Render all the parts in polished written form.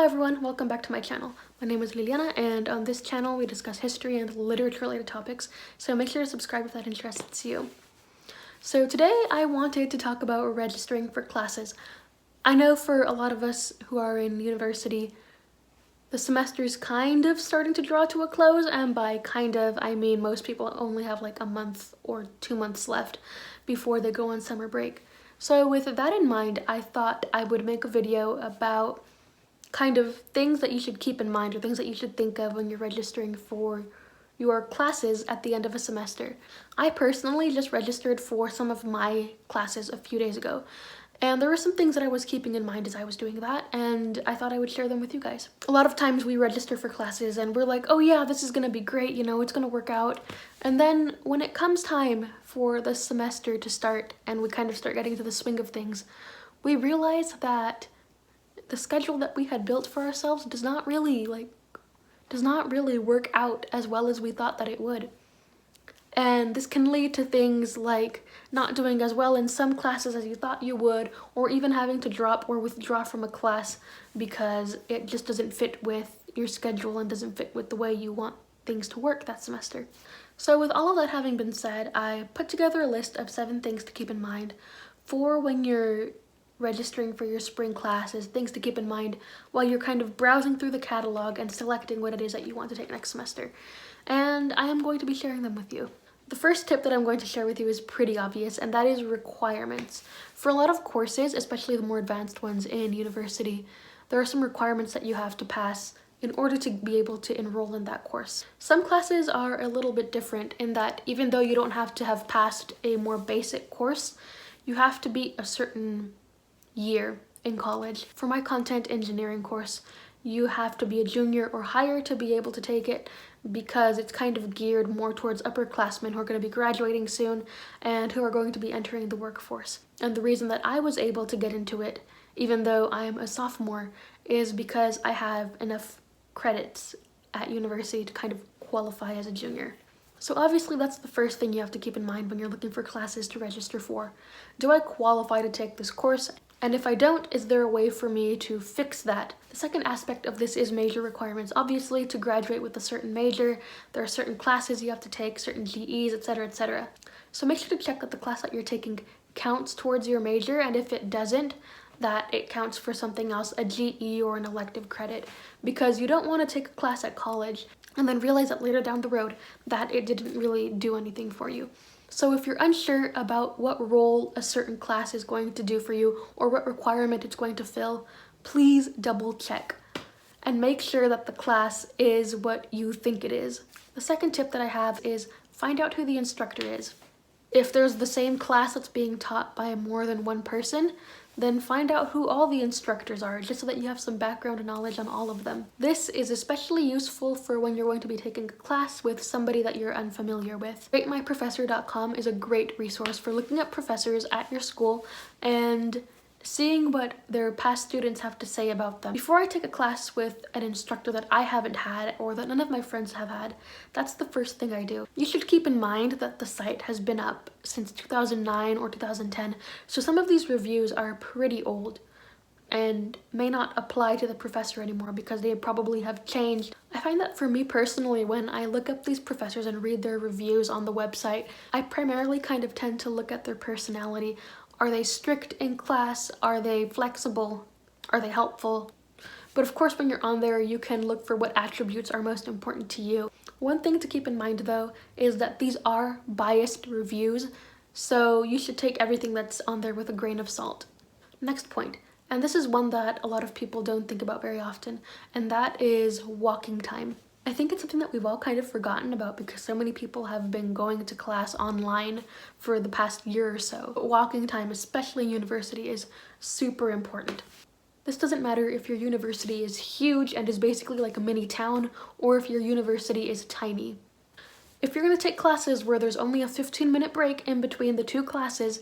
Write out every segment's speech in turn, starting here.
everyone, welcome back to my channel. My name is Liliana, and on this channel we discuss history and literature related topics, so make sure to subscribe if that interests you. So today I wanted to talk about registering for classes. I know for a lot of us who are in university, the semester is kind of starting to draw to a close, and by kind of I mean most people only have like a month or 2 months left before they go on summer break. So with that in mind, I thought I would make a video about kind of things that you should keep in mind or things that you should think of when you're registering for your classes at the end of a semester. I personally just registered for some of my classes a few days ago, and there were some things that I was keeping in mind as I was doing that, and I thought I would share them with you guys. A lot of times we register for classes and we're like, oh yeah, this is gonna be great, you know, it's gonna work out. And then when it comes time for the semester to start and we kind of start getting into the swing of things, we realize that the schedule that we had built for ourselves does not really work out as well as we thought that it would. And this can lead to things like not doing as well in some classes as you thought you would, or even having to drop or withdraw from a class because it just doesn't fit with your schedule and doesn't fit with the way you want things to work that semester. So with all of that having been said, I put together a list of 7 things to keep in mind for when you're registering for your spring classes, things to keep in mind while you're kind of browsing through the catalog and selecting what it is that you want to take next semester. And I am going to be sharing them with you. The first tip that I'm going to share with you is pretty obvious, and that is requirements. For a lot of courses, especially the more advanced ones in university, there are some requirements that you have to pass in order to be able to enroll in that course. Some classes are a little bit different in that even though you don't have to have passed a more basic course, you have to be a certain year in college. For my content engineering course, you have to be a junior or higher to be able to take it because it's kind of geared more towards upperclassmen who are going to be graduating soon and who are going to be entering the workforce. And the reason that I was able to get into it, even though I'm a sophomore, is because I have enough credits at university to kind of qualify as a junior. So obviously that's the first thing you have to keep in mind when you're looking for classes to register for. Do I qualify to take this course? And if I don't, is there a way for me to fix that? The second aspect of this is major requirements. Obviously, to graduate with a certain major, there are certain classes you have to take, certain GEs, etc., etc. So make sure to check that the class that you're taking counts towards your major, and if it doesn't, that it counts for something else, a GE or an elective credit, because you don't want to take a class at college and then realize that later down the road that it didn't really do anything for you. So if you're unsure about what role a certain class is going to do for you or what requirement it's going to fill, please double check and make sure that the class is what you think it is. The second tip that I have is find out who the instructor is. If there's the same class that's being taught by more than one person, then find out who all the instructors are, just so that you have some background knowledge on all of them. This is especially useful for when you're going to be taking a class with somebody that you're unfamiliar with. RateMyProfessor.com is a great resource for looking at professors at your school and seeing what their past students have to say about them. Before I take a class with an instructor that I haven't had or that none of my friends have had, that's the first thing I do. You should keep in mind that the site has been up since 2009 or 2010, so some of these reviews are pretty old and may not apply to the professor anymore because they probably have changed. I find that for me personally, when I look up these professors and read their reviews on the website, I primarily kind of tend to look at their personality. Are they strict in class? Are they flexible? Are they helpful? But of course, when you're on there, you can look for what attributes are most important to you. One thing to keep in mind though is that these are biased reviews, so you should take everything that's on there with a grain of salt. Next point, and this is one that a lot of people don't think about very often, and that is walking time. I think it's something that we've all kind of forgotten about because so many people have been going to class online for the past year or so. But walking time, especially in university, is super important. This doesn't matter if your university is huge and is basically like a mini town, or if your university is tiny. If you're going to take classes where there's only a 15-minute break in between the 2 classes,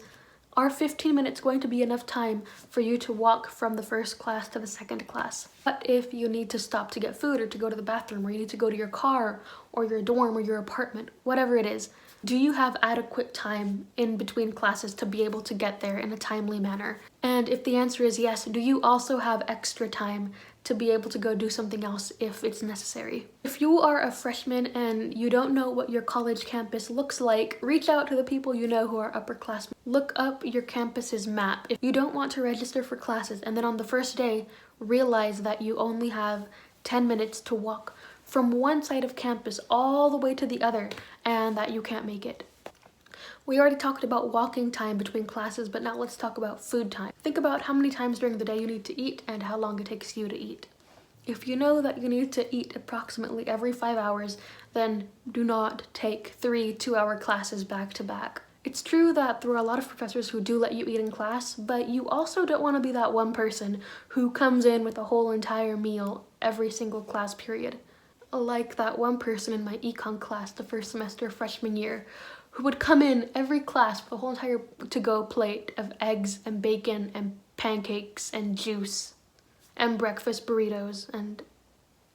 are 15 minutes going to be enough time for you to walk from the first class to the second class? What if you need to stop to get food or to go to the bathroom, or you need to go to your car or your dorm or your apartment, whatever it is? Do you have adequate time in between classes to be able to get there in a timely manner? And if the answer is yes, do you also have extra time to be able to go do something else if it's necessary. If you are a freshman and you don't know what your college campus looks like, reach out to the people you know who are upperclassmen. Look up your campus's map. If you don't want to register for classes and then on the first day realize that you only have 10 minutes to walk from one side of campus all the way to the other and that you can't make it. We already talked about walking time between classes, but now let's talk about food time. Think about how many times during the day you need to eat and how long it takes you to eat. If you know that you need to eat approximately every 5 hours, then do not take 3 2-hour classes back to back. It's true that there are a lot of professors who do let you eat in class, but you also don't want to be that one person who comes in with a whole entire meal every single class period. Like that one person in my econ class the first semester of freshman year, who would come in every class with a whole entire to-go plate of eggs and bacon and pancakes and juice and breakfast burritos and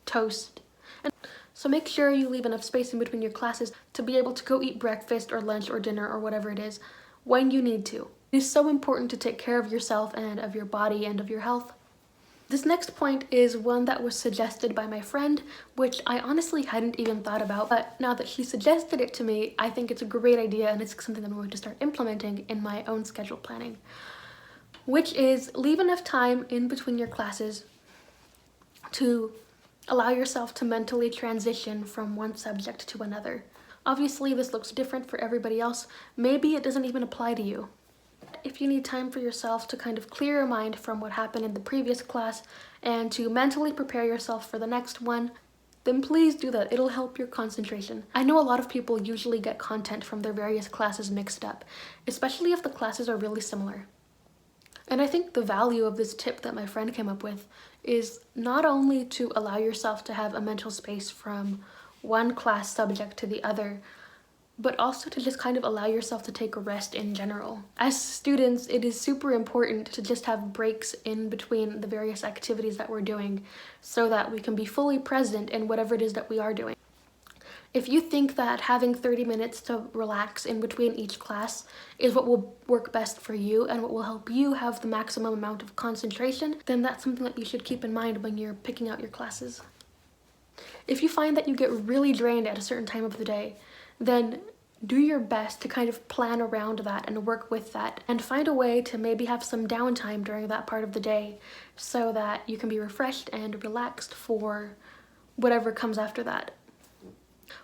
toast. And so make sure you leave enough space in between your classes to be able to go eat breakfast or lunch or dinner or whatever it is when you need to. It is so important to take care of yourself and of your body and of your health. This next point is one that was suggested by my friend, which I honestly hadn't even thought about, but now that she suggested it to me, I think it's a great idea and it's something that I'm going to start implementing in my own schedule planning, which is leave enough time in between your classes to allow yourself to mentally transition from one subject to another. Obviously, this looks different for everybody else. Maybe it doesn't even apply to you. If you need time for yourself to kind of clear your mind from what happened in the previous class and to mentally prepare yourself for the next one, then please do that. It'll help your concentration. I know a lot of people usually get content from their various classes mixed up, especially if the classes are really similar. And I think the value of this tip that my friend came up with is not only to allow yourself to have a mental space from one class subject to the other, but also to just kind of allow yourself to take a rest in general. As students, it is super important to just have breaks in between the various activities that we're doing so that we can be fully present in whatever it is that we are doing. If you think that having 30 minutes to relax in between each class is what will work best for you and what will help you have the maximum amount of concentration, then that's something that you should keep in mind when you're picking out your classes. If you find that you get really drained at a certain time of the day, then do your best to kind of plan around that and work with that and find a way to maybe have some downtime during that part of the day so that you can be refreshed and relaxed for whatever comes after that,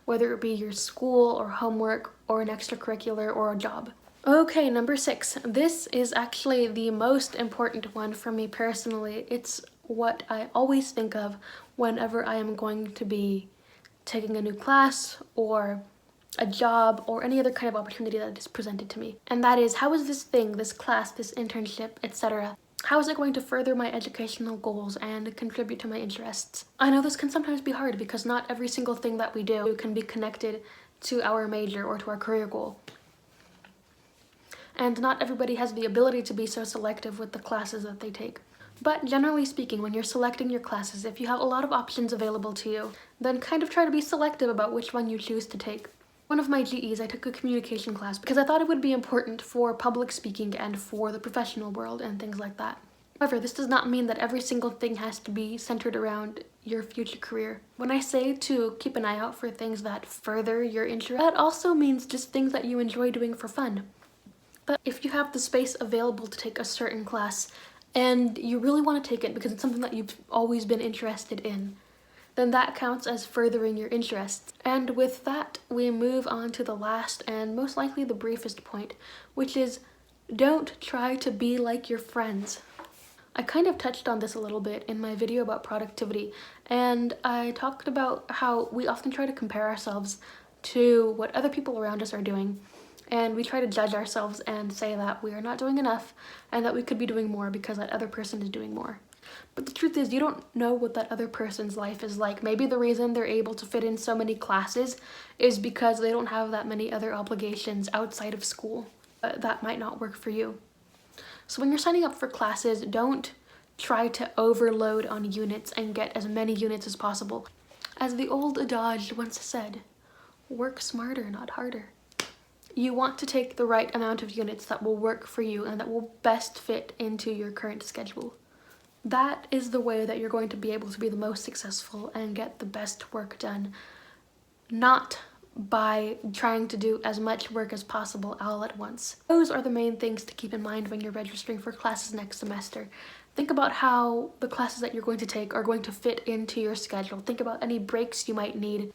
whether it be your school or homework or an extracurricular or a job. Okay, number 6. This is actually the most important one for me personally. It's what I always think of whenever I am going to be taking a new class or a job or any other kind of opportunity that is presented to me. And that is, how is this thing, this class, this internship, etc., how is it going to further my educational goals and contribute to my interests? I know this can sometimes be hard because not every single thing that we do can be connected to our major or to our career goal. And not everybody has the ability to be so selective with the classes that they take. But generally speaking, when you're selecting your classes, if you have a lot of options available to you, then kind of try to be selective about which one you choose to take. One of my GEs, I took a communication class because I thought it would be important for public speaking and for the professional world and things like that. However, this does not mean that every single thing has to be centered around your future career. When I say to keep an eye out for things that further your interest, that also means just things that you enjoy doing for fun. But if you have the space available to take a certain class and you really want to take it because it's something that you've always been interested in, then that counts as furthering your interests. And with that, we move on to the last and most likely the briefest point, which is don't try to be like your friends. I kind of touched on this a little bit in my video about productivity, and I talked about how we often try to compare ourselves to what other people around us are doing, and we try to judge ourselves and say that we are not doing enough and that we could be doing more because that other person is doing more. But the truth is, you don't know what that other person's life is like. Maybe the reason they're able to fit in so many classes is because they don't have that many other obligations outside of school. That might not work for you. So when you're signing up for classes, don't try to overload on units and get as many units as possible. As the old adage once said, work smarter, not harder. You want to take the right amount of units that will work for you and that will best fit into your current schedule. That is the way that you're going to be able to be the most successful and get the best work done, not by trying to do as much work as possible all at once. Those are the main things to keep in mind when you're registering for classes next semester. Think about how the classes that you're going to take are going to fit into your schedule. Think about any breaks you might need.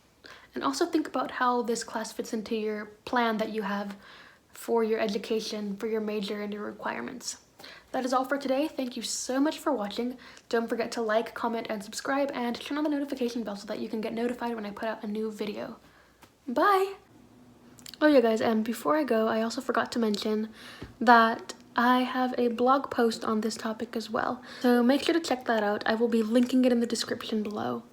And also think about how this class fits into your plan that you have for your education, for your major and your requirements. That is all for today. Thank you so much for watching. Don't forget to like, comment, and subscribe, and turn on the notification bell so that you can get notified when I put out a new video. Bye! Oh yeah guys, and before I go, I also forgot to mention that I have a blog post on this topic as well. So make sure to check that out. I will be linking it in the description below.